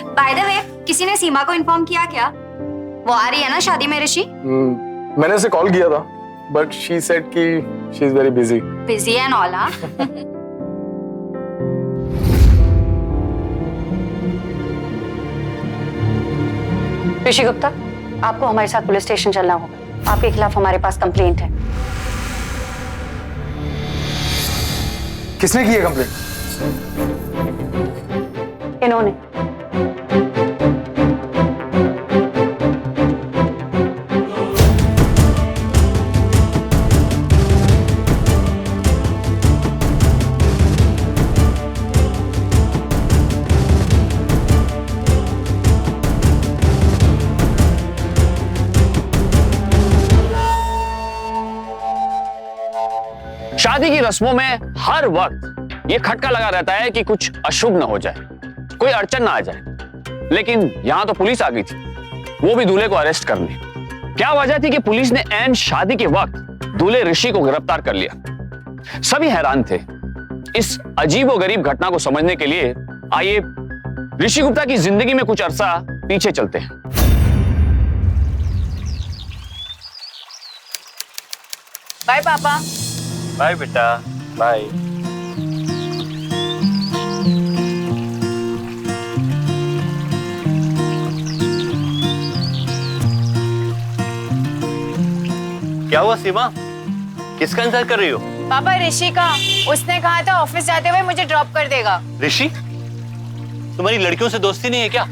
By the way, किसी ने सीमा को इन्फॉर्म किया क्या? वो आ रही है ना शादी में ऋषि? मैंने उसे कॉल किया था, बट शी सेड कि she is very busy. Busy and all. हाँ। ऋषि गुप्ता, आपको हमारे साथ पुलिस स्टेशन चलना होगा। आपके खिलाफ हमारे पास कंप्लेंट है। किसने की है कंप्लेंट? इन्होंने। शादी की रस्मों में हर वक्त ये खटका लगा रहता है कि कुछ अशुभ न हो जाए, कोई अड़चन ना आ जाए। लेकिन यहां तो पुलिस आ गई थी, वो भी दूल्हे को अरेस्ट करने। क्या वजह थी कि पुलिस ने ऐन शादी के वक्त दूल्हे ऋषि को गिरफ्तार कर लिया। सभी हैरान थे। इस अजीबोगरीब घटना को समझने के लिए आइए ऋषि गुप्ता की जिंदगी में कुछ अरसा पीछे चलते हैं। बाय पापा। बाय बेटा, बाय। क्या हुआ सीमा, किसका इंतजार कर रही हो? पापा ऋषि का। उसने कहा था ऑफिस जाते हुए मुझे ड्रॉप कर देगा। ऋषि? तुम्हारी लड़कियों से दोस्ती नहीं है क्या?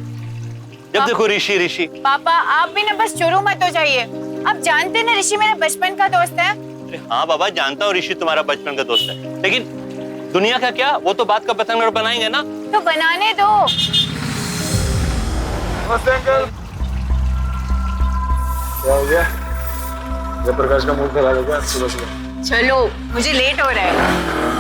जब देखो ऋषि ऋषि। पापा आप भी ना बस शुरू मत हो जाइए। आप जानते ना ऋषि मेरे बचपन का दोस्त है। अरे हाँ बाबा, जानता हूँ ऋषि तुम्हारा बचपन का दोस्त है, लेकिन दुनिया का क्या, वो तो बात का पतंग बनाएंगे ना। तो बनाने दो। नमस्ते अंकल। क्या हो गया? जयप्रकाश का मूड खराब हो गया सुबह सुबह? चलो मुझे लेट हो रहा है।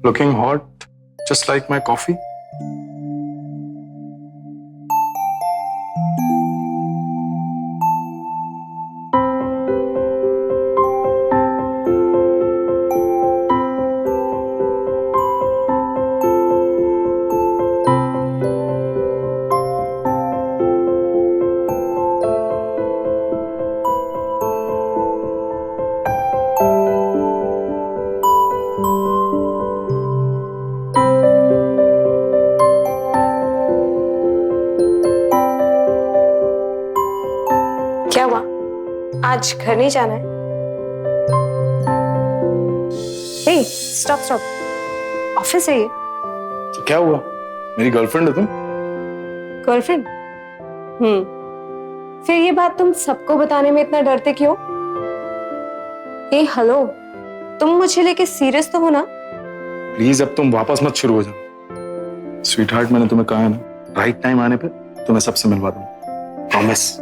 Looking hot, just like my coffee. क्या हुआ? आज घर नहीं जाना है? हे, स्टॉप स्टॉप। ऑफिस है ये। तो क्या हुआ? मेरी गर्लफ्रेंड है तुम। गर्लफ्रेंड? फिर ये बात तुम सबको बताने में इतना डरते क्यों? हे हेलो, तुम मुझे लेके सीरियस तो हो ना? प्लीज अब तुम वापस मत शुरू हो जाओ। स्वीट हार्ट, मैंने तुम्हें कहा है ना, राइट टाइम आने पे तुम्हें सबसे मिलवा दूंगा, प्रॉमिस।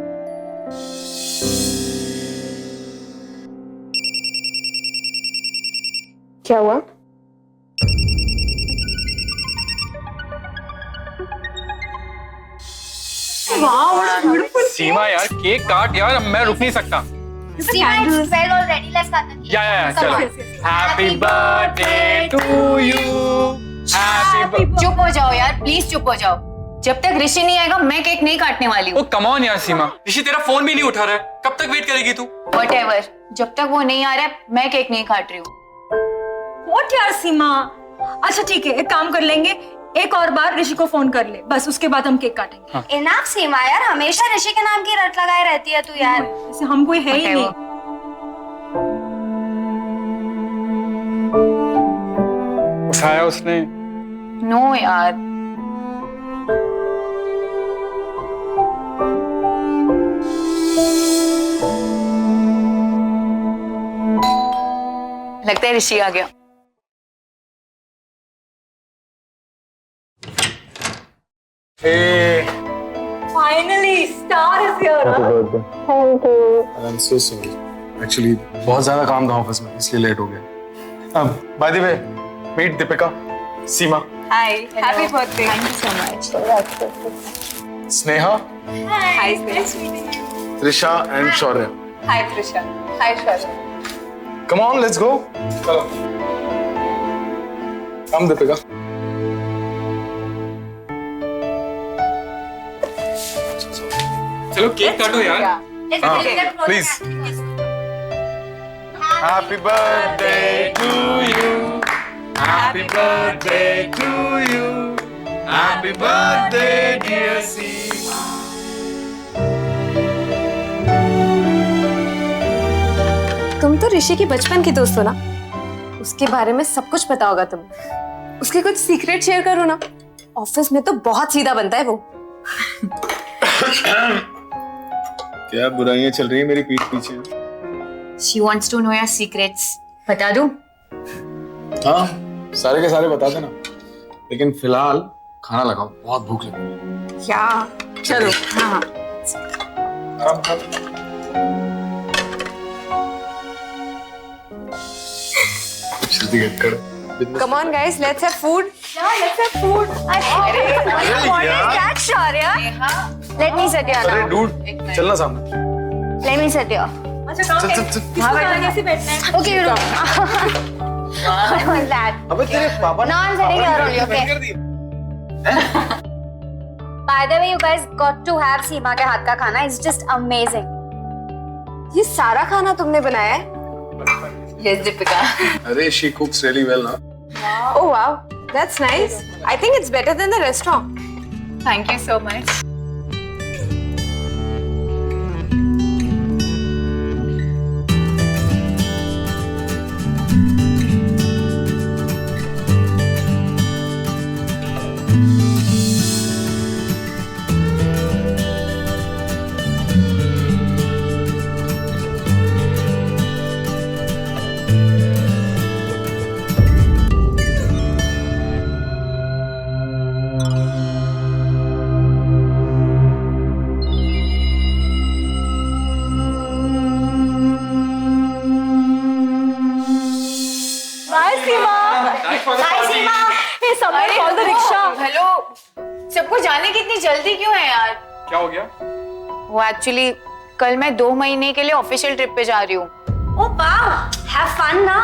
क्या हुआ? सीमा यार, केक काट यार, मैं रुक नहीं सकता। या चलो। Happy birthday to you. चुप हो जाओ यार, प्लीज चुप हो जाओ। जब तक ऋषि नहीं आएगा मैं केक नहीं काटने वाली हूँ। कम ऑन यार सीमा, ऋषि तेरा फोन भी नहीं उठा रहा है, कब तक वेट करेगी तू? व्हाटएवर, जब तक वो नहीं आ रहा है मैं केक नहीं काट रही हूँ। व्हाट यार सीमा। अच्छा ठीक है, एक काम कर लेंगे, एक और बार ऋषि को फोन कर ले, बस उसके बाद हम केक काटेंगे। हाँ। इनफ सीमा यार, हमेशा ऋषि के नाम की रट लगाए रहती है तू यार। ऐसे हम कोई है ही नहीं। उठाया उसने? नो यार। लगता है ऋषि आ गया। Hey, finally star is here. happy birthday. Thank you. I'm so sorry. Actually, बहुत ज्यादा काम था ऑफिस में, इसलिए लेट हो गया। By the way, meet Deepika, Seema. Hi, happy birthday. Thank you so much. Sneha, hi Trisha and Shaurya. Hi Trisha. Hi Shaurya. Come on, let's go. Come, Deepika. चलो cake काटो यार. Please. Happy birthday to you. Happy birthday to you. Happy birthday, dear Seema. तुम तो ऋषि की बचपन की दोस्त हो ना, उसके बारे में सब कुछ पता होगा तुम्हें. उसके कुछ सीक्रेट शेयर करो ना. ऑफिस में तो बहुत सीधा बनता है वो. क्या बुराइयां चल रही है मेरी पीठ पीछे? She wants to know your secrets. बता दूं? हाँ, सारे के सारे बता देना. लेकिन फिलहाल खाना लगाओ, बहुत भूख लगी है. क्या? चलो. हाँ. आराम कर. श्रुति get कर. Come on guys, let's have food. That Shaurya. Let me sit here अरे now. डूड, चलना सामने. Let me sit here. अच्छा काम चल, कैसे चल, चल. किसको खाना कैसे बैठना है? Okay, you know. What was that? अबे तेरे पापा No, I'm sitting here only, okay? कर दिए. By the way, you guys got to have सीमा के हाथ का खाना. It's just amazing. ये सारा खाना तुमने बनाया है? Yes, Deepika. अरे she cooks really well ना. Oh wow, that's nice. I think it's better than the restaurant. Thank you so much. Hello. सबको जाने की इतनी जल्दी क्यों है यार? क्या हो गया? वो एक्चुअली कल मैं 2 महीने के लिए ऑफिशियल ट्रिप पे जा रही हूँ. Oh wow, have fun ना.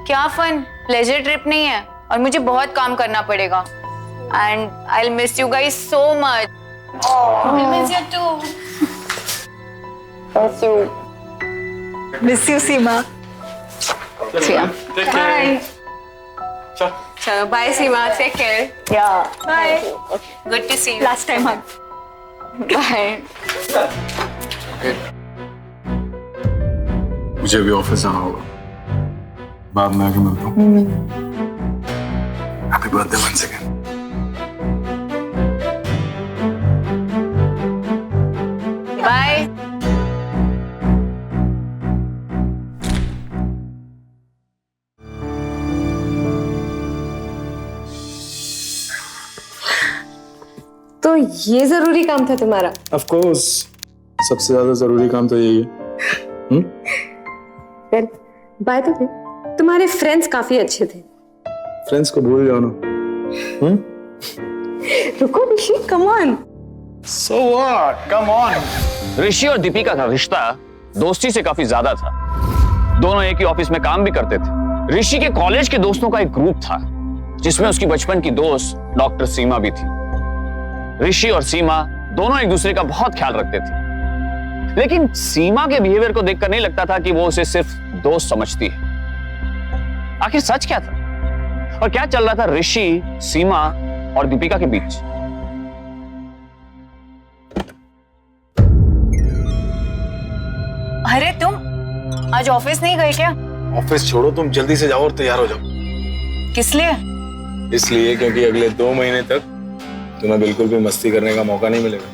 क्या फन? प्लेजर ट्रिप नहीं है और मुझे बहुत काम करना पड़ेगा. And I will miss you guys so much. I miss you too. Miss you, Seema. Take care. चल. चलो, bye Seema. Take care. Yeah. Bye. Good to see you. Last time hug. Bye. मुझे भी office जाना होगा. बाद में आके मिलता हूँ. Happy birthday once again. Bye. तो ये जरूरी काम था तुम्हारा? ऑफ कोर्स, सबसे ज्यादा जरूरी काम तो यही है. Well, by the way, तुम्हारे फ्रेंड्स काफी अच्छे थे. फ्रेंड्स को भूल जाओ ना. रुको ऋषि, come on. So what? Come on. ऋषि और दीपिका का रिश्ता दोस्ती से काफी ज्यादा था. दोनों एक ही ऑफिस में काम भी करते थे. ऋषि के कॉलेज के दोस्तों का एक ग्रुप था जिसमें उसकी बचपन की दोस्त डॉक्टर सीमा भी थी. ऋषि और सीमा दोनों एक दूसरे का बहुत ख्याल रखते थे. लेकिन सीमा के बिहेवियर को देखकर नहीं लगता था कि वो उसे सिर्फ दोस्त समझती है. आखिर सच क्या था और क्या चल रहा था ऋषि, सीमा और दीपिका के बीच? अरे तुम आज ऑफिस नहीं गए क्या? ऑफिस छोड़ो, तुम जल्दी से जाओ और तैयार हो जाओ. किस लिए? इसलिए क्योंकि अगले 2 महीने तक तुम्हें बिल्कुल भी मस्ती करने का मौका नहीं मिलेगा.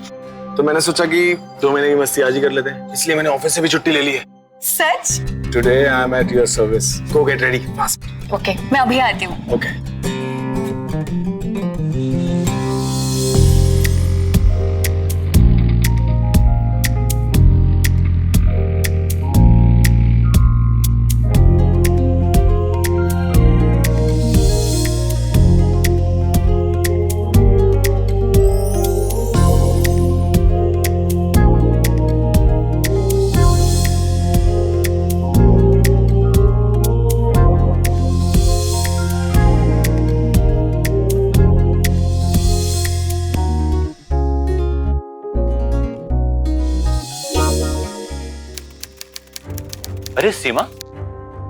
तो मैंने सोचा कि 2 महीने की मस्ती आज ही कर लेते हैं. इसलिए मैंने ऑफिस से भी छुट्टी ले ली है. सच? Today I am at your service. Go get ready fast. Okay, मैं अभी आती हूँ. ओके. अरे सीमा,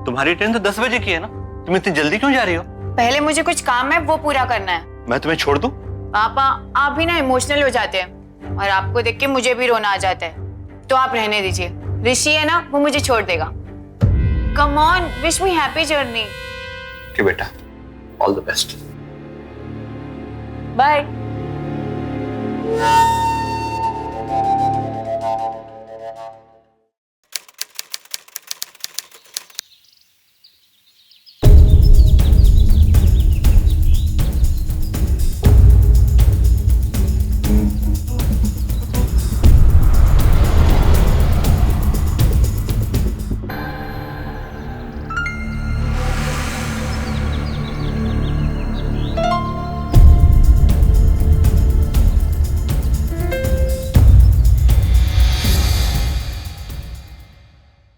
तुम्हारी ट्रेन तो 10 बजे की है ना, तुम इतनी जल्दी क्यों जा रही हो? पहले मुझे कुछ काम है, वो पूरा करना है। मैं तुम्हें छोड़ दूं? पापा, आप भी ना इमोशनल हो जाते हैं और आपको देख के मुझे भी रोना आ जाता है, तो आप रहने दीजिए। ऋषि है ना, वो मुझे छोड़ देगा। Come on, wish me happy journey. Okay बेटा, all the best. Bye.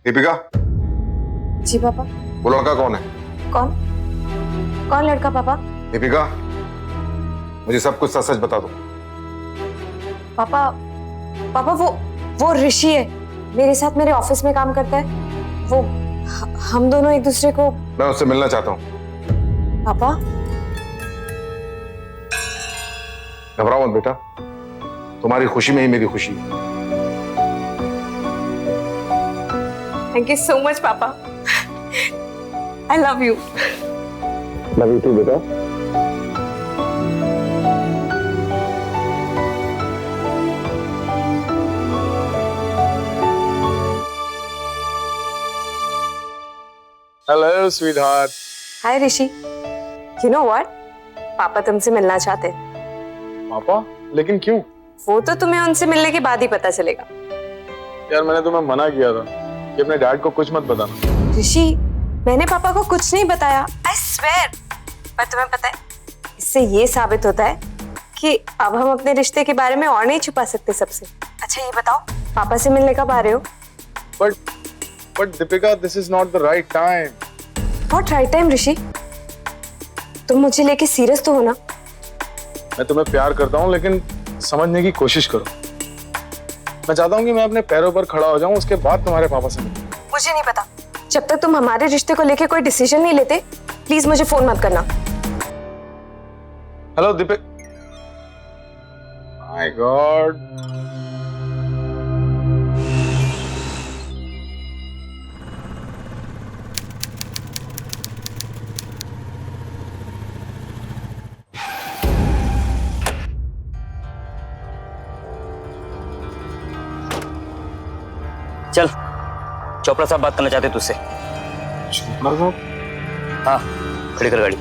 Deepika, जी पापा। वो लड़का कौन है? कौन कौन लड़का पापा? दीपिका, मुझे सब कुछ सच सच बता दो। पापा पापा वो ऋषि है, मेरे साथ मेरे ऑफिस में काम करता है। वो हम दोनों एक दूसरे को। मैं उससे मिलना चाहता हूँ। पापा घबराओ मत बेटा, तुम्हारी खुशी में ही मेरी खुशी है। थैंक यू सो मच पापा। I love you. Love you too बेटा। Hello sweetheart. Hi Rishi. You know what, पापा तुमसे मिलना चाहते हैं। पापा? लेकिन क्यों? वो तो तुम्हें उनसे मिलने के बाद ही पता चलेगा। यार मैंने तुम्हें मना किया था कि अपने डैड को कुछ मत बताना। ऋषि, मैंने पापा को कुछ नहीं बताया, आई स्वेयर। पर तुम्हें पता है, इससे ये साबित होता है कि अब हम अपने रिश्ते के बारे में और नहीं छुपा सकते सबसे। अच्छा ये बताओ, पापा से मिलने कब आ रहे हो? But Deepika, this is not the right time. What right time ऋषि? तुम मुझे लेके सीरियस तो हो ना? मैं तुम्हें प्यार करता हूँ, लेकिन समझने की कोशिश करो। मैं चाहता हूँ कि मैं अपने पैरों पर खड़ा हो जाऊँ, उसके बाद तुम्हारे पापा से मिलूं। मुझे नहीं पता। जब तक तुम हमारे रिश्ते को लेके कोई डिसीजन नहीं लेते, प्लीज मुझे फोन मत करना। हेलो दीपिक। My God. चल, चोपड़ा साहब बात करना चाहते तुझसे। चोपड़ा साहब? हाँ, खड़ी कर गाड़ी।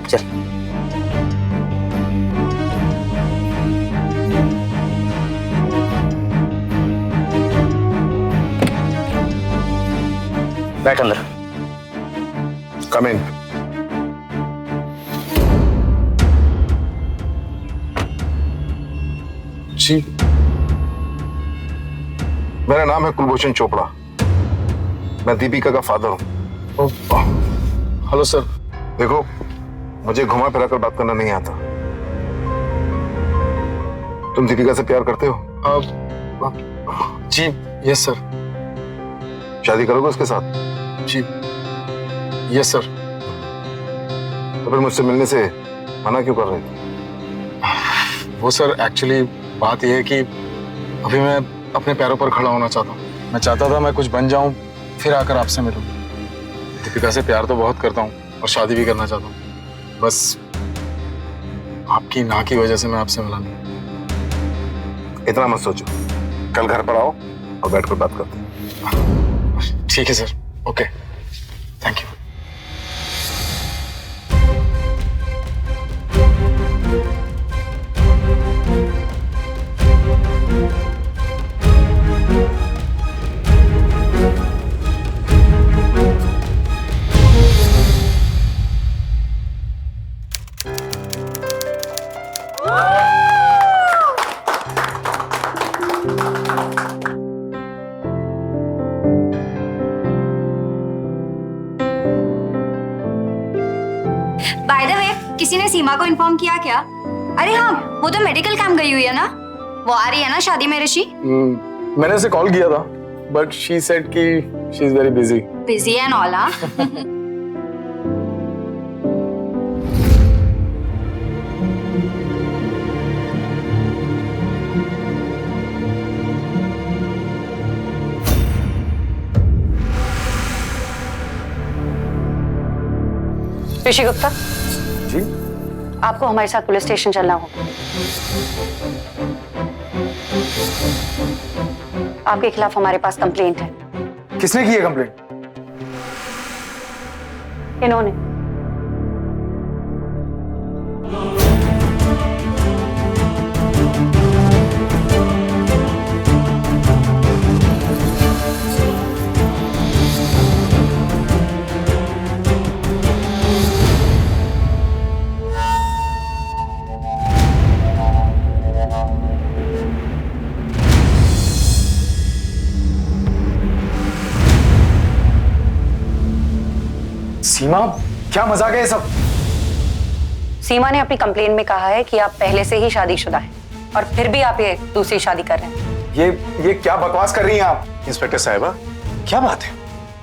चल। बैठ अंदर। कम इन। जी। मेरा नाम है कुलभूषण चोपड़ा। मैं दीपिका का फादर हूँ। Hello sir. देखो, मुझे घुमा फिरा कर बात करना नहीं आता। तुम दीपिका से प्यार करते हो? जी यस सर। शादी करोगे उसके साथ? जी यस सर। तो फिर मुझसे मिलने से मना क्यों कर रहे थे? वो सर, एक्चुअली बात यह है कि अभी मैं अपने पैरों पर खड़ा होना चाहता हूँ। मैं चाहता था मैं कुछ बन जाऊं, फिर आकर आपसे मिलूं। दीपिका से प्यार तो बहुत करता हूँ और शादी भी करना चाहता हूँ। बस आपकी ना की वजह से मैं आपसे मिला नहीं। इतना मत सोचो, कल घर पर आओ और बैठकर बात करते हैं। ठीक है sir. Okay, thank you. By the way, किसी ने सीमा को इन्फॉर्म किया क्या? अरे हाँ, वो तो मेडिकल कैंप गई हुई है ना। वो आ रही है ना शादी में ऋषि? मैंने उसे कॉल किया था बट शी सेड कि she is very busy. Busy and all हाँ। ऋषि गुप्ता, जी आपको हमारे साथ पुलिस स्टेशन चलना होगा। आपके खिलाफ हमारे पास कंप्लेंट है। किसने की है कंप्लेंट? इन्होंने। सीमा, क्या मजाक है ये सब? सीमा ने अपनी कंप्लेन में कहा है कि आप पहले से ही शादीशुदा हैं और फिर भी आप ये दूसरी शादी कर रहे हैं। ये क्या बकवास कर रही हैं आप? इंस्पेक्टर साहिबा, क्या बात है?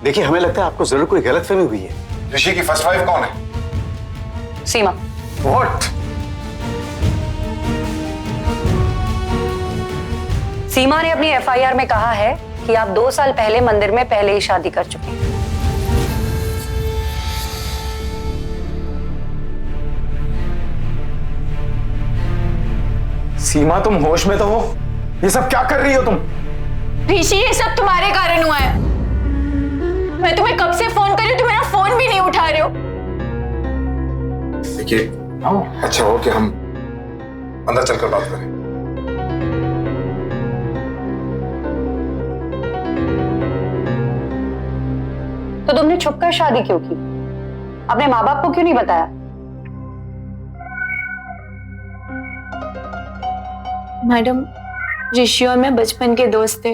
देखिए, हमें लगता है आपको जरूर कोई गलतफहमी हुई है। ऋषि की फर्स्ट वाइफ कौन है? सीमा। व्हाट? सीमा ने अपनी एफआईआर में कहा है कि आप 2 साल पहले मंदिर में पहले ही शादी कर चुके हैं। सीमा, तुम होश में तो हो? ये सब क्या कर रही हो तुम? ऋषि, ये सब तुम्हारे कारण हुआ है। मैं तुम्हें कब से फोन कर रही हूँ, तुम मेरा फोन भी नहीं उठा रहे हो। देखिए, अच्छा हो कि हम अंदर चलकर बात करें। तो तुमने छुपकर शादी क्यों की? अपने माँ बाप को क्यों नहीं बताया? मैडम, ऋषि और मैं बचपन के दोस्त थे।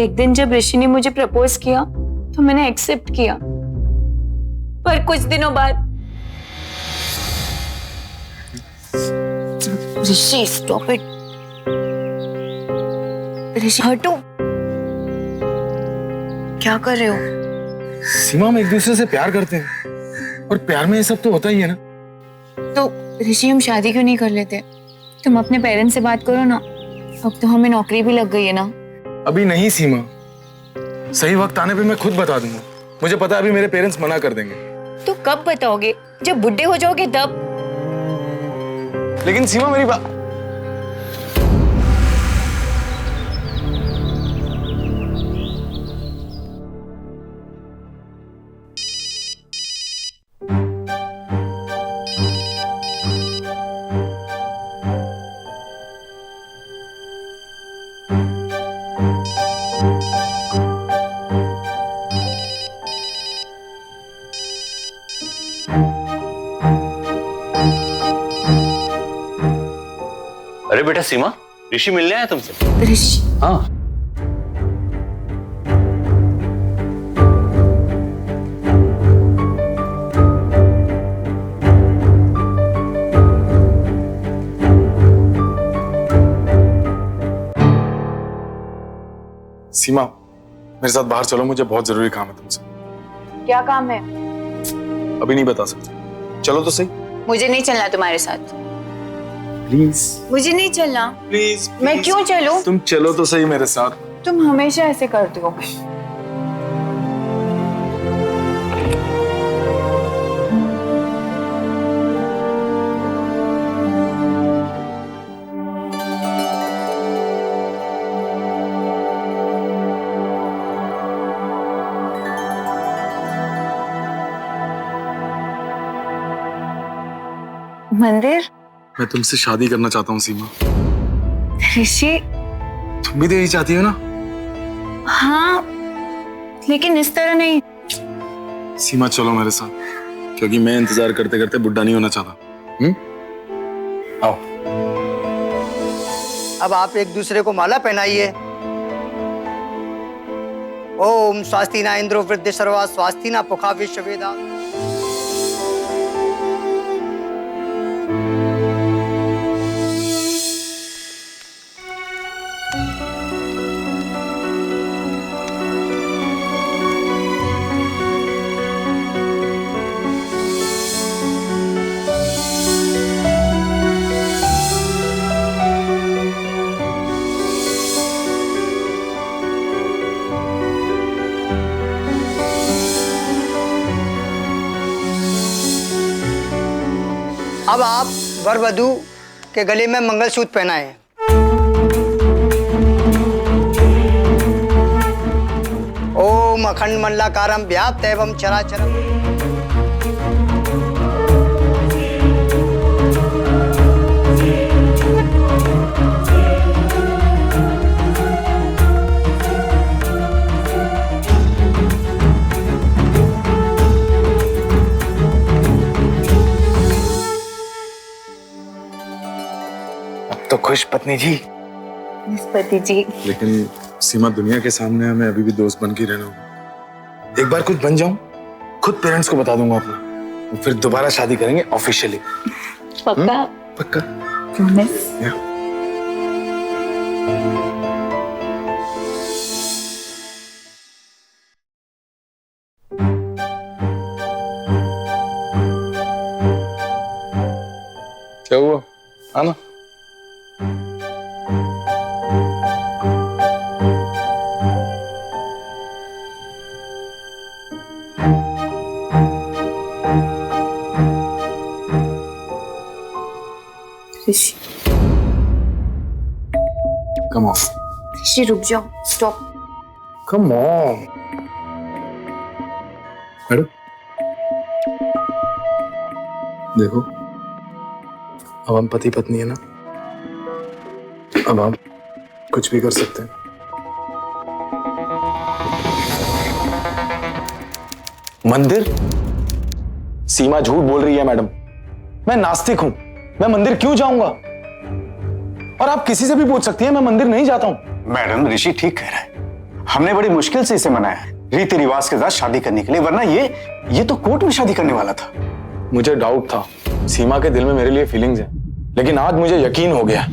एक दिन जब ऋषि ने मुझे प्रपोज किया तो मैंने एक्सेप्ट किया, पर कुछ दिनों बाद ऋषि, स्टॉप इट। ऋषि, हटो। क्या कर रहे हो? सीमा, हम एक दूसरे से प्यार करते हैं और प्यार में ये सब तो होता ही है ना। तो ऋषि, हम शादी क्यों नहीं कर लेते? तुम अपने पेरेंट्स से बात करो ना। अब तो हमें नौकरी भी लग गई है ना। अभी नहीं सीमा, सही वक्त आने पे मैं खुद बता दूंगा। मुझे पता है अभी मेरे पेरेंट्स मना कर देंगे। तो कब बताओगे? जब बुढ़े हो जाओगे तब? लेकिन सीमा, मेरी बात। अरे बेटा सीमा, ऋषि मिलने आया तुमसे? ऋषि? हाँ। सीमा, मेरे साथ बाहर चलो, मुझे बहुत जरूरी काम है तुमसे। क्या काम है? अभी नहीं बता सकता। चलो तो सही। मुझे नहीं चलना तुम्हारे साथ। प्लीज। मुझे नहीं चलना। प्लीज। मैं क्यों चलूं? तुम चलो तो सही मेरे साथ। तुम हमेशा ऐसे करते हो। मंदिर? मैं तुमसे शादी करना चाहता हूँ सीमा। ऋषि? तुम भी तो यही चाहती हो ना? हाँ, लेकिन इस तरह नहीं। सीमा, चलो मेरे साथ, क्योंकि मैं इंतजार करते करते बुढ़ा नहीं होना चाहता। आओ। अब आप एक दूसरे को माला पहनाइए। ओम स्वास्ति ना इंद्रो वृद्धि सर्वा स्वास्ति ना पुखा विश्ववेदा। अब आप वर वधू के गले में मंगलसूत्र पहनाएं। ओम अखंड मंडलाकारं व्याप्त एवं चराचरम्। तो खुश पत्नी जी। पति जी। लेकिन सीमा, दुनिया के सामने हमें अभी भी दोस्त बन के रहना होगा। एक बार कुछ बन जाऊं, खुद पेरेंट्स को बता दूंगा अपना, फिर दोबारा शादी करेंगे ऑफिशियली। पक्का? पक्का। क्या हुआ? आना। ऋषि, Come on. ऋषि रुक जाओ, स्टॉप। Come on. बैठो। देखो, अब हम पति पत्नी है ना, अब हम कुछ भी कर सकते हैं। मंदिर? सीमा झूठ बोल रही है मैडम। मैं नास्तिक हूं, मैं मंदिर क्यों जाऊंगा? और आप किसी से भी पूछ सकती हैं, मैं मंदिर नहीं जाता हूं। मैडम, ऋषि ठीक कह रहा है। हमने बड़ी मुश्किल से इसे मनाया है रीति रिवाज के साथ शादी करने के लिए, वरना ये तो कोर्ट में शादी करने वाला था। मुझे डाउट था, सीमा के दिल में मेरे लिए फीलिंग्स हैं, लेकिन आज मुझे यकीन हो गया।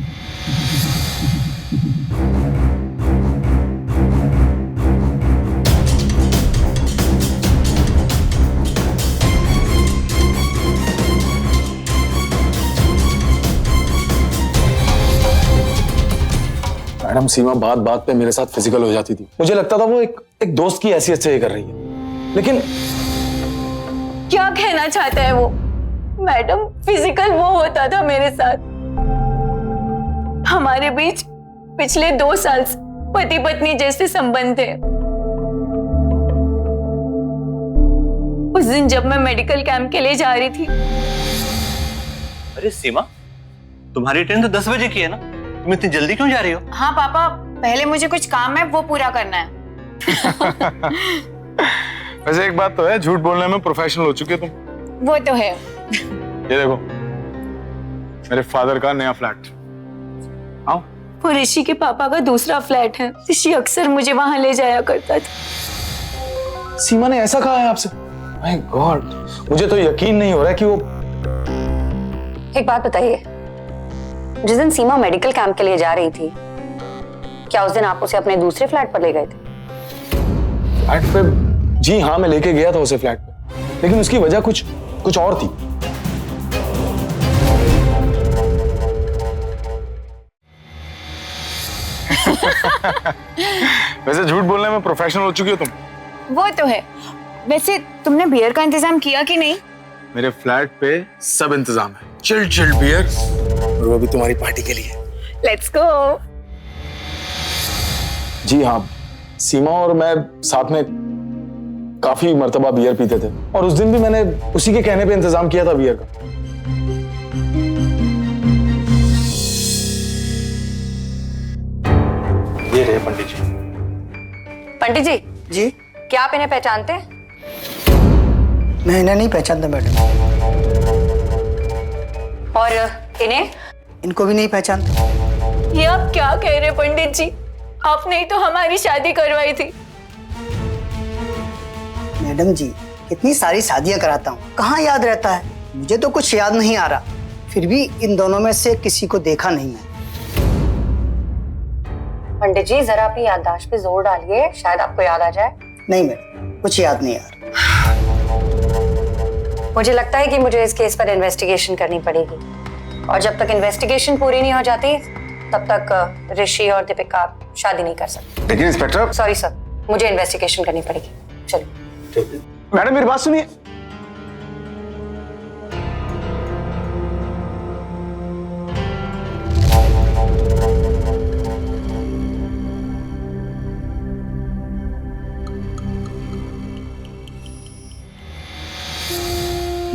मैडम, सीमा बात बात पे मेरे साथ फिजिकल हो जाती थी। मुझे लगता था वो एक दोस्त की हैसियत से ये कर रही है, लेकिन क्या कहना चाहता है वो? मैडम, फिजिकल वो होता था मेरे साथ। हमारे बीच पिछले 2 साल से पति पत्नी जैसे संबंध थे। उस दिन जब मैं मेडिकल कैंप के लिए जा रही थी। अरे सीमा, तुम्हारी ट्रेन तो 10 बजे की है ना, तुम इतनी जल्दी क्यों जा रही हो? हाँ पापा, पहले मुझे कुछ काम है, वो पूरा करना है। वैसे एक बात तो है, झूठ बोलने में प्रोफेशनल हो चुके तुम। वो तो है। ये देखो, मेरे फादर का नया फ्लैट। आओ। वो ऋषि के पापा का दूसरा फ्लैट है। ऋषि अक्सर मुझे वहां ले जाया करता था। सीमा ने ऐसा कहा है आपसे? माय गॉड, मुझे तो यकीन नहीं हो रहा है कि वो। एक बात बताइए, जिस दिन सीमा मेडिकल कैंप के लिए जा रही थी, क्या उस दिन आप उसे अपने दूसरे फ्लैट पर ले गए थे? फ्लैट पे? जी हाँ, मैं लेके गया था उसे फ्लैट पे, लेकिन उसकी वजह कुछ और थी। वैसे झूठ बोलने में प्रोफेशनल हो चुकी हो तुम। वो तो है। वैसे तुमने बियर का इंतजाम किया कि नहीं? मेरे फ्लैट पे सब इंतजाम है, चिल्ड बियर, और वो भी तुम्हारी पार्टी के लिए। Let's go. जी हाँ, सीमा और मैं साथ में काफी मर्तबा बियर पीते थे, और उस दिन भी मैंने उसी के कहने पे इंतजाम किया था बियर का। ये रहे पंडित जी। पंडित जी। जी? क्या आप इन्हें पहचानते हैं? मैं इन्हें नहीं पहचानता मैडम। और इन्हें? इनको भी नहीं पहचानता। ये आप क्या कह रहे पंडित जी? आपने ही तो हमारी शादी करवाई थी। मैडम जी, कितनी सारी शादियां कराता हूँ, कहाँ याद रहता है? मुझे तो कुछ याद नहीं आ रहा। फिर भी इन दोनों में से किसी को देखा नहीं है। पंडित जी, जरा अपनी याददाश्त पे जोर डालिए, शायद आपको याद आ जाए। नहीं मैडम, कुछ याद नहीं आ रहा। मुझे लगता है कि मुझे इस केस पर इन्वेस्टिगेशन करनी पड़ेगी, और जब तक इन्वेस्टिगेशन पूरी नहीं हो जाती तब तक ऋषि और दीपिका शादी नहीं कर सकते। लेकिन इंस्पेक्टर। सॉरी सर, मुझे इन्वेस्टिगेशन करनी पड़ेगी। चलिए। मैडम, मेरी बात सुनिए।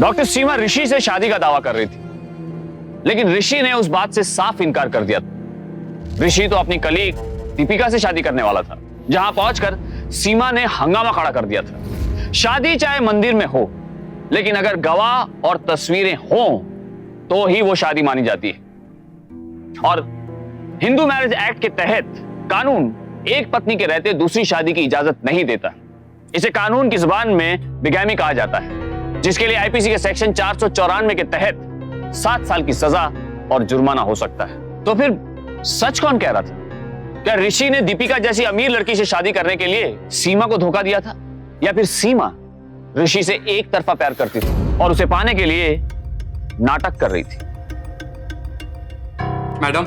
डॉक्टर सीमा ऋषि से शादी का दावा कर रही थी, लेकिन ऋषि ने उस बात से साफ इनकार कर दिया था। ऋषि तो अपनी कलीग दीपिका से शादी करने वाला था। जहां पहुंचकर सीमा ने हंगामा खड़ा कर दिया था। शादी चाहे मंदिर में हो, लेकिन अगर गवाह और तस्वीरें हों तो ही वो शादी मानी जाती है। और हिंदू मैरिज एक्ट के तहत कानून एक पत्नी के रहते दूसरी शादी की इजाजत नहीं देता। इसे कानून की जुबान में बिगैमी कहा जाता है, जिसके लिए आईपीसी के सेक्शन 494 के तहत 7 साल की सजा और जुर्माना हो सकता है। तो फिर सच कौन कह रहा था? क्या ऋषि ने दीपिका जैसी अमीर लड़की से शादी करने के लिए सीमा को धोखा दिया था, या फिर सीमा ऋषि से एक तरफा प्यार करती थी और उसे पाने के लिए नाटक कर रही थी? मैडम,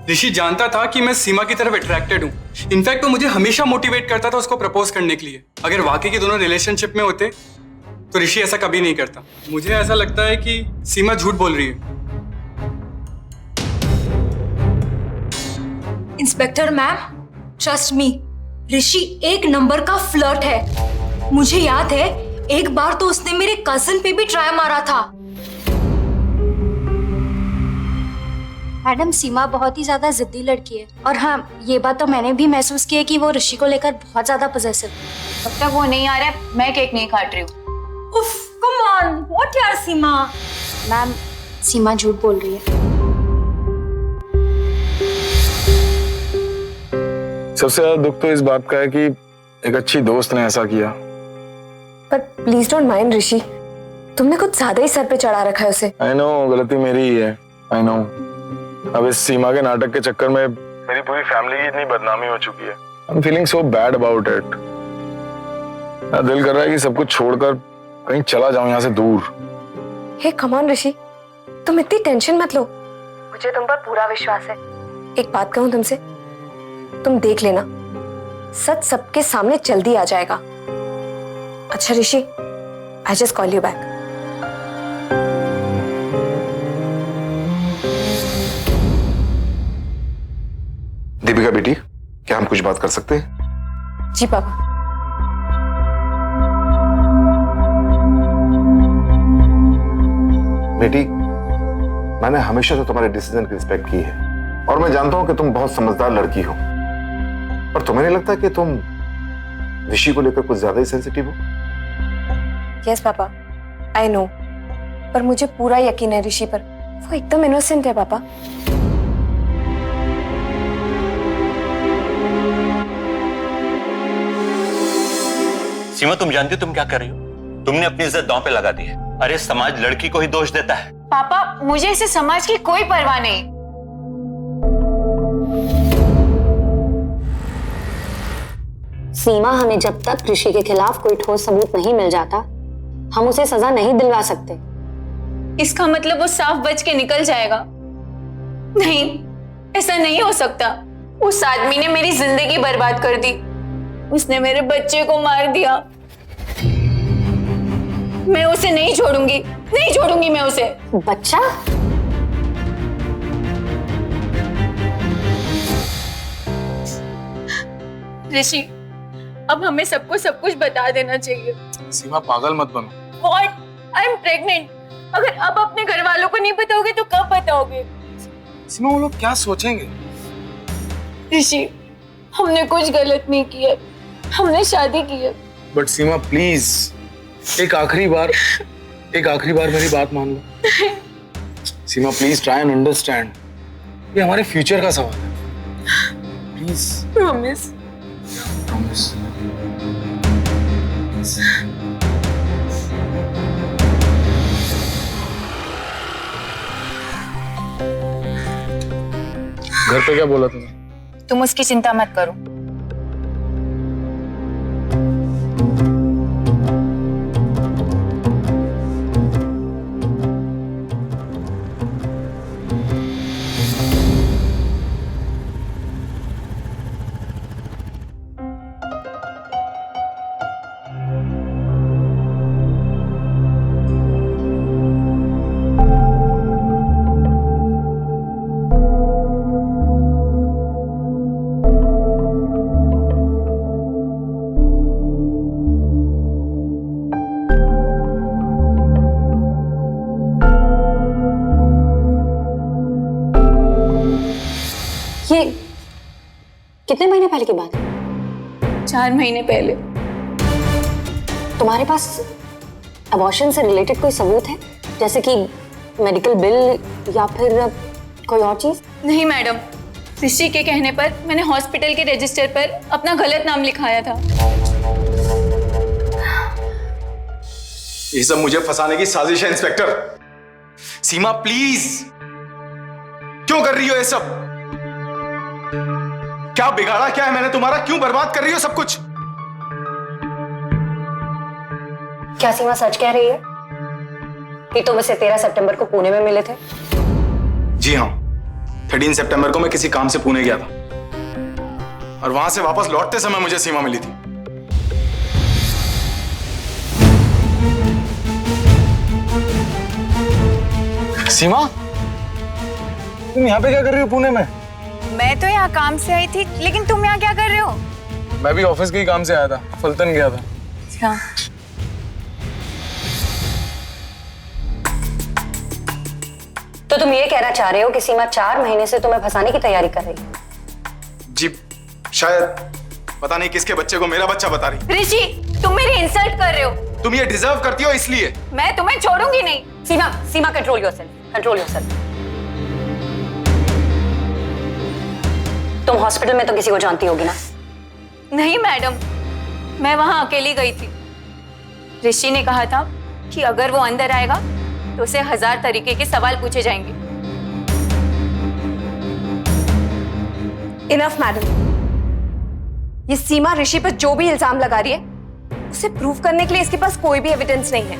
ऋषि जानता था कि मैं सीमा की तरफ अट्रैक्टेड हूँ। इनफैक्ट वो मुझे हमेशा मोटिवेट करता था उसको प्रपोज करने के लिए। अगर वाकई के दोनों रिलेशनशिप में होते तो ऋषि ऐसा कभी नहीं करता। मुझे ऐसा लगता है कि सीमा झूठ बोल रही है। इंस्पेक्टर मैम, ट्रस्ट मी, ऋषि एक नंबर का फ्लर्ट है। मुझे याद है एक बार तो उसने मेरे कजिन पे भी ट्राई मारा था। मैडम, सीमा बहुत ही ज्यादा जिद्दी लड़की है। और हाँ, ये बात तो मैंने भी महसूस की है कि वो ऋषि को लेकर बहुत ज्यादा पजेसिव है। जब तक वो नहीं आ रहा है, मैं केक नहीं काट रही हूँ। उफ, कम ऑन, व्हाट यार सीमा। मैम, सीमा झूठ बोल रही है। सबसे ज्यादा दुख तो इस बात का है कि एक अच्छी दोस्त ने ऐसा किया। पर प्लीज डोंट माइंड ऋषि, तुमने कुछ ज्यादा ही सर पे चढ़ा रखा है उसे। आई नो, गलती मेरी ही है। I know. अब इस सीमा के नाटक के चक्कर में मेरी पूरी फैमिली की इतनी बदनामी हो चुकी है। I am feeling so bad about it. मेरा दिल कर रहा है कि सब कुछ छोड़कर कहीं चला जाऊं यहाँ से दूर। हे कम ऑन ऋषि, तुम इतनी टेंशन मत लो, मुझे तुम पर पूरा विश्वास है। एक बात कहूं तुमसे, तुम देख लेना, सच सबके सामने जल्दी आ जाएगा। अच्छा Rishi, I just call you back. Deepika बेटी, क्या हम कुछ बात कर सकते हैं? जी पापा। बेटी, मैंने हमेशा से तुम्हारे डिसीजन की रिस्पेक्ट की है और मैं जानता हूं कि तुम बहुत समझदार लड़की हो, पर तुम्हें नहीं लगता कि तुम ऋषि को लेकर कुछ ज्यादा ही सेंसिटिव हो? यस पापा, आई नो, पर मुझे पूरा यकीन है ऋषि पर। वो एकदम इनोसेंट है पापा। सीमा, तुम जानती हो तुम क्या कर रही हो? तुमने अपनी इज्जत दांव पे लगा दी है। अरे समाज लड़की को ही दोष देता है। पापा, मुझे इसे समाज की कोई परवाह नहीं। सीमा, हमें जब तक ऋषि के खिलाफ कोई ठोस सबूत नहीं मिल जाता, हम उसे सजा नहीं दिलवा सकते। इसका मतलब वो साफ बच के निकल जाएगा? नहीं, ऐसा नहीं हो सकता। उस आदमी ने मेरी जिंदगी बर्बाद कर दी। उसने मेरे बच्चे को मार दिया। मैं उसे नहीं छोड़ूंगी, नहीं छोड़ूंगी मैं उसे। बच्चा? ऋषि, अब हमें सबको सब कुछ बता देना चाहिए। सीमा, पागल मत बनो। What? I'm pregnant. अगर अब अपने घर वालों को नहीं बताओगे तो कब बताओगे? सीमा, वो लोग क्या सोचेंगे? ऋषि, हमने कुछ गलत नहीं किया, हमने शादी की है। बट सीमा प्लीज, एक आखिरी बार मेरी बात मान लो। सीमा प्लीज, ट्राई एंड अंडरस्टैंड। ये हमारे फ्यूचर का सवाल है। Please promise. प्रॉमिस। घर पे क्या बोला तुमने? तुम उसकी चिंता मत करो। ये कितने महीने पहले की बात है? 4 महीने पहले। तुम्हारे पास अबॉर्शन से रिलेटेड कोई सबूत है, जैसे कि मेडिकल बिल या फिर कोई और चीज? नहीं मैडम, ऋषि के कहने पर मैंने हॉस्पिटल के रजिस्टर पर अपना गलत नाम लिखाया था। ये सब मुझे फंसाने की साजिश है इंस्पेक्टर। सीमा प्लीज, क्यों कर रही हो ये सब? क्या बिगाड़ा क्या है मैंने तुम्हारा? क्यों बर्बाद कर रही हो सब कुछ? क्या सीमा सच कह रही है कि तुम इसे 13 सितंबर को पुणे में मिले थे? जी हाँ, 13 सितंबर को मैं किसी काम से पुणे गया था और वहां से वापस लौटते समय मुझे सीमा मिली थी। सीमा, तुम यहाँ पे क्या कर रही हो पुणे में? मैं तो यहाँ काम से आई थी, लेकिन तुम यहाँ क्या कर रहे हो? मैं भी ऑफिस के ही काम से आया था, फलटन गया था। अच्छा। तो तुम ये कहना चाह रहे हो कि सीमा 4 महीने से तुम्हें फंसाने की तैयारी कर रही है? जी शायद, पता नहीं किसके बच्चे को मेरा बच्चा बता रही। ऋषि, तुम मेरी इंसल्ट कर रहे हो। तुम ये डिजर्व करती हो इसलिए। मैं तुम्हें छोड़ूंगी नहीं। सीमा, सीमा कंट्रोल योरसेल्फ, कंट्रोल योरसेल्फ। तुम हॉस्पिटल में तो किसी को जानती होगी ना? नहीं मैडम, मैं वहां अकेली गई थी। ऋषि ने कहा था कि अगर वो अंदर आएगा तो उसे 1000 तरीके के सवाल पूछे जाएंगे। इनफ मैडम, ये सीमा ऋषि पर जो भी इल्जाम लगा रही है उसे प्रूव करने के लिए इसके पास कोई भी एविडेंस नहीं है।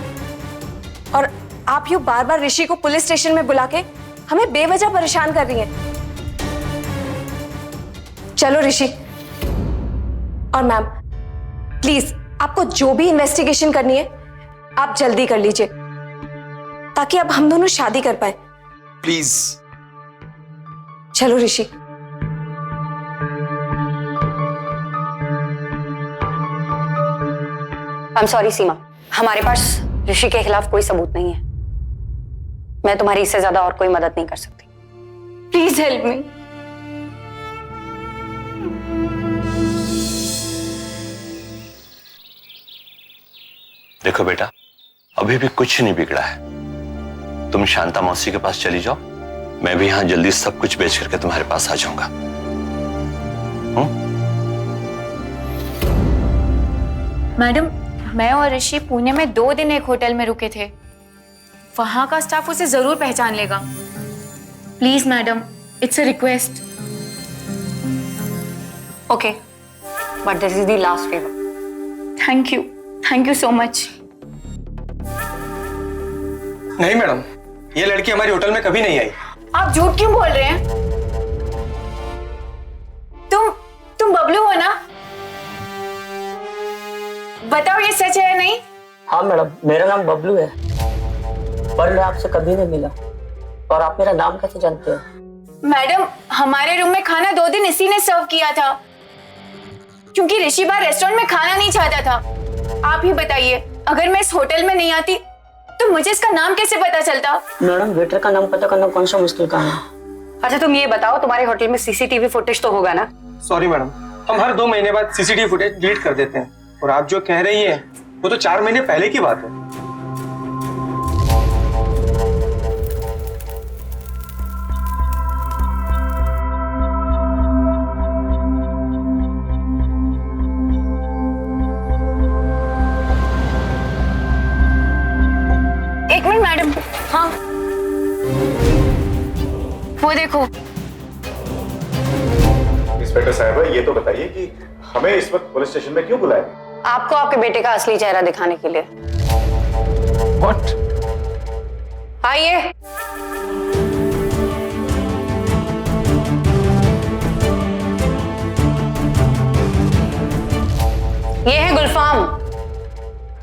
और आप यूं बार बार ऋषि को पुलिस स्टेशन में बुला के हमें बेवजह परेशान कर रही हैं। चलो ऋषि और मैम, प्लीज आपको जो भी इन्वेस्टिगेशन करनी है आप जल्दी कर लीजिए, ताकि अब हम दोनों शादी कर पाए। प्लीज। चलो ऋषि। आई एम सॉरी सीमा, हमारे पास ऋषि के खिलाफ कोई सबूत नहीं है। मैं तुम्हारी इससे ज्यादा और कोई मदद नहीं कर सकती। Please help me. देखो बेटा, अभी भी कुछ नहीं बिगड़ा है। तुम शांता मौसी के पास चली जाओ, मैं भी यहां जल्दी सब कुछ बेच करके तुम्हारे पास आ जाऊंगा। मैडम, मैं और ऋषि पुणे में 2 दिन एक होटल में रुके थे। वहां का स्टाफ उसे जरूर पहचान लेगा। Please madam, it's a request. Okay, but this is the last favour. Thank you so much. नहीं मैडम, ये लड़की हमारे होटल में कभी नहीं आई। आप झूठ क्यों बोल रहे हैं? तुम बबलू हो ना? बताओ ये सच है या नहीं? हाँ मैडम, मेरा नाम बबलू है, पर मैं आपसे कभी नहीं मिला। और आप मेरा नाम कैसे जानते हो? मैडम, हमारे रूम में खाना 2 दिन इसी ने सर्व किया था, क्योंकि ऋषि बार रेस्टोरेंट में खाना नहीं चाहता था। आप ही बताइए, अगर मैं इस होटल में नहीं आती तो मुझे इसका नाम कैसे पता चलता? मैडम, वेटर का नाम पता करना कौन सा मुश्किल काम है? अच्छा तुम ये बताओ, तुम्हारे होटल में सीसीटीवी फुटेज तो होगा ना? सॉरी मैडम, हम हर 2 महीने बाद सीसीटीवी फुटेज डिलीट कर देते हैं, और आप जो कह रही है वो तो 4 महीने पहले की बात है। एक मिनट मैडम। हाँ, वो देखो। इंस्पेक्टर साहब, ये तो बताइए कि हमें इस वक्त पुलिस स्टेशन में क्यों बुलाया? आपको आपके बेटे का असली चेहरा दिखाने के लिए। What? आइए। ये है गुलफाम,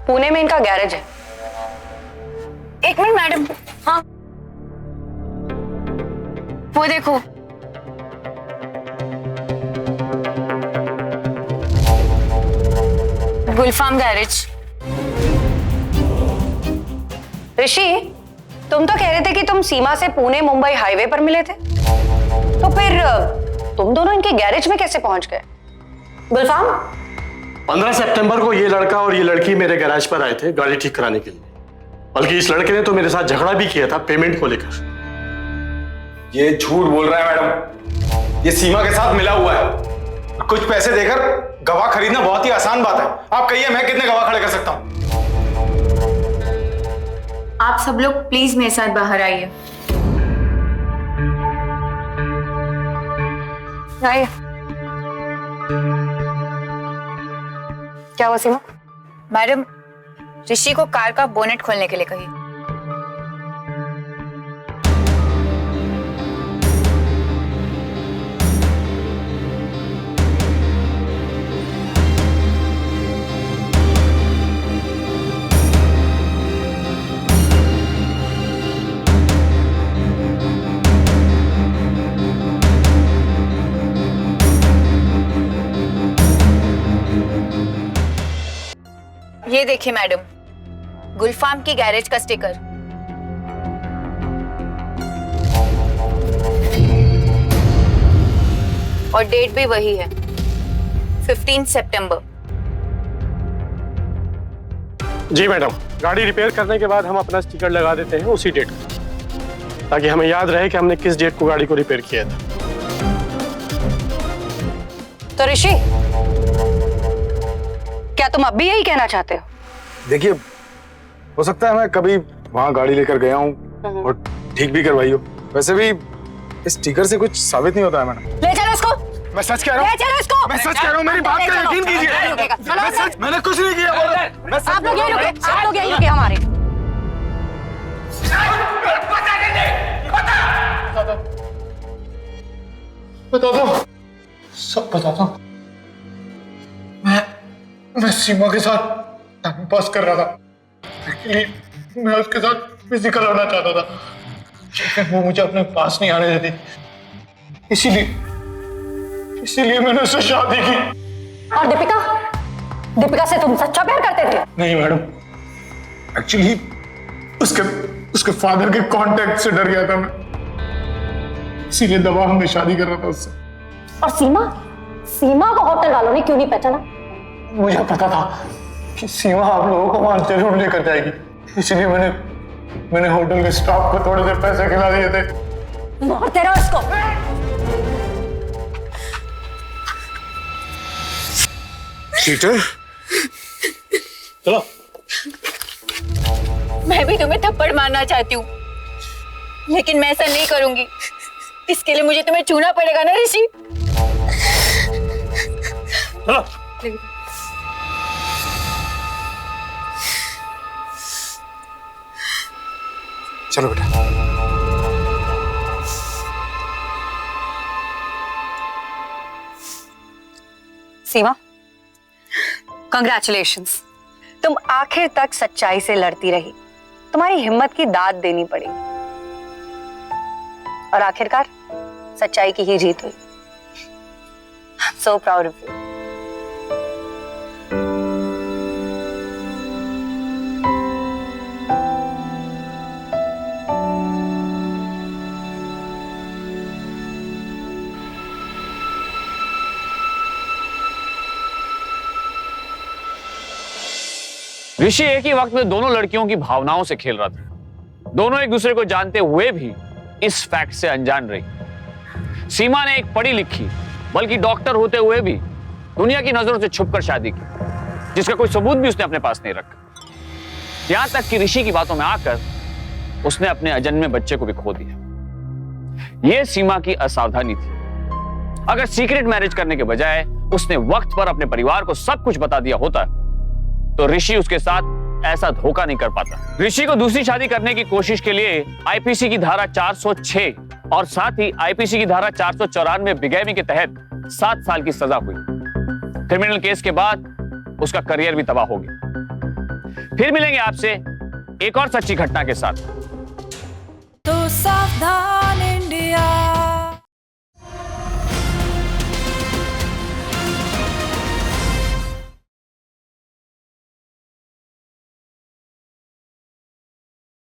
पुणे में इनका गैरेज है। एक मिनट मैडम। हाँ, वो देखो। गुलफाम गैरेज। ऋषि, तुम तो कह रहे थे कि तुम सीमा से पुणे मुंबई हाईवे पर मिले थे, तो फिर तुम दोनों इनके गैरेज में कैसे पहुंच गए? गुलफाम, 15 सितंबर को ये लड़का और ये लड़की मेरे गैराज पर आए थे गाड़ी ठीक कराने के लिए। बल्कि इस लड़के ने तो मेरे साथ झगड़ा भी किया था पेमेंट को लेकर। ये झूठ बोल रहा है मैडम, ये सीमा के साथ मिला हुआ है। कुछ पैसे देकर गवाह खरीदना बहुत ही आसान बात है। आप कहिए मैं कितने गवाह खड़े कर सकता हूँ? आप सब लोग प्लीज मेरे साथ बाहर आइए। आइए। क्या हुआ सीमा? मैडम, ऋषि को कार का बोनेट खोलने के लिए कहिए। ये देखिए मैडम, गुलफाम की गैरेज का स्टिकर। और डेट भी वही है, 15 सितंबर। जी मैडम, गाड़ी रिपेयर करने के बाद हम अपना स्टिकर लगा देते हैं उसी डेट को, ताकि हमें याद रहे कि हमने किस डेट को गाड़ी को रिपेयर किया था। तो ऋषि, क्या तुम अब भी यही कहना चाहते हो? देखिए, हो सकता है मैं कभी वहां गाड़ी लेकर गया हूँ और ठीक भी करवाई हो। वैसे भी इस स्टिकर से कुछ साबित नहीं होता है मैडम। ले चलो इसको। मैं सच कह रहा हूँ। ले चलो इसको। मैं सच कह रहा हूँ, मेरी बात का यकीन कीजिए। मैं सच, मैंने कुछ नहीं किया। आप लोग यही रुके, आप लोग यही रुके हमारे। बता दो, सब बता दो। मैं सीमा के साथ टाइम पास कर रहा था। एक्चुअली मैं उसके साथ फिजिकल होना चाहता था, लेकिन वो मुझे अपने पास नहीं आने देती। इसीलिए मैंने उससे शादी की। और दीपिका से तुम सच्चा प्यार करते थे? नहीं मैडम, एक्चुअली उसके फादर के कांटेक्ट से डर गया था मैं, इसीलिए दबा हमने शादी कर रहा था उससे। और सीमा को होटल वालों ने क्यों नहीं पहचाना? मुझे पता था कि सीमा आप लोगों को वहां जरूर लेकर जाएगी, इसलिए मैंने होटल के स्टाफ को थोड़े से पैसे खिला दिए थे। मारते रहो इसको। चीटर, चलो। मैं भी तुम्हें थप्पड़ मारना चाहती हूँ, लेकिन मैं ऐसा नहीं करूंगी। इसके लिए मुझे तुम्हें छूना पड़ेगा ना ऋषि। चलो। चलो बेटा। सीमा, कंग्रेचुलेशंस, तुम आखिर तक सच्चाई से लड़ती रही। तुम्हारी हिम्मत की दाद देनी पड़ेगी, और आखिरकार सच्चाई की ही जीत हुई। I'm so proud of you. ऋषि एक ही वक्त में दोनों लड़कियों की भावनाओं से खेल रहा था। दोनों एक दूसरे को जानते हुए भी इस फैक्ट से अनजान रही। सीमा ने एक पढ़ी लिखी बल्कि डॉक्टर होते हुए भी दुनिया की नजरों से छुपकर शादी की, जिसका कोई सबूत भी उसने अपने पास नहीं रखा। यहां तक कि ऋषि की बातों में आकर उसने अपने अजन्मे बच्चे को भी खो दिया। यह सीमा की असावधानी थी। अगर सीक्रेट मैरिज करने के बजाय उसने वक्त पर अपने परिवार को सब कुछ बता दिया होता तो ऋषि उसके साथ ऐसा धोखा नहीं कर पाता। ऋषि को दूसरी शादी करने की कोशिश के लिए आईपीसी की धारा 406 और साथ ही आईपीसी की धारा 494 बेगैमी के तहत 7 साल की सजा हुई। क्रिमिनल केस के बाद उसका करियर भी तबाह हो गया। फिर मिलेंगे आपसे एक और सच्ची घटना के साथ। तो सावधान